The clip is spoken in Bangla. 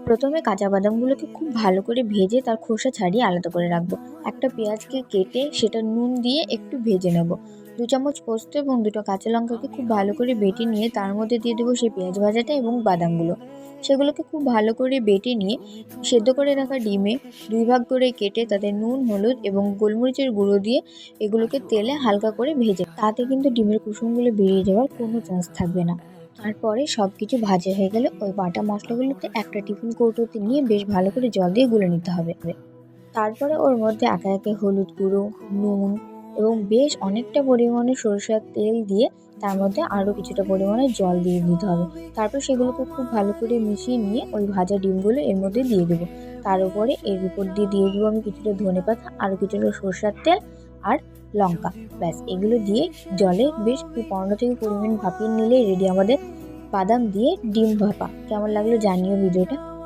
প্রথমে কাঁচা বাদামগুলোকে খুব ভালো করে ভেজে তার খোসা ছাড়িয়ে আলাদা করে রাখবো। একটা পেঁয়াজকে কেটে সেটা নুন দিয়ে একটু ভেজে নেব। 2 চামচ পোস্ত এবং 2টো কাঁচা লঙ্কাকে খুব ভালো করে বেটে নিয়ে তার মধ্যে দিয়ে দেবো সেই পেঁয়াজ ভাজাটা এবং বাদামগুলো। সেগুলোকে খুব ভালো করে বেটে নিয়ে সেদ্ধ করে রাখা ডিমে 2 ভাগ করে কেটে তাতে নুন, হলুদ এবং গোলমরিচের গুঁড়ো দিয়ে এগুলোকে তেলে হালকা করে ভেজে, তাতে কিন্তু ডিমের কুসুমগুলো বেরিয়ে যাওয়ার কোনো চান্স থাকবে না। তারপরে সবকিছু ভাজা হয়ে গেলে ওই বাটা মশলাগুলোতে একটা টিফিন কৌটোতে নিয়ে বেশ ভালো করে জল দিয়ে গুলে নিতে হবে। তারপরে ওর মধ্যে একে একে হলুদ গুঁড়ো, নুন এবং বেশ অনেকটা পরিমাণে সরিষার তেল দিয়ে তার মধ্যে আরও কিছুটা পরিমাণে জল দিয়ে দিতে হবে। তারপর সেগুলোকে খুব ভালো করে মিশিয়ে নিয়ে ওই ভাজা ডিমগুলো এর মধ্যে দিয়ে দেবো। তার উপরে এর উপর দিয়ে দেবো আমি কিছুটা ধনেপাতা, আরও কিছুটা সরষের তেল আর লঙ্কা। ব্যাস এগুলো দিয়ে জলে বেশ 15 থেকে 20 মিনিট ভাপিয়ে নিলেই রেডি আমাদের বাদাম দিয়ে ডিম ভাপা। কেমন লাগলো জানিও ভিডিওটা।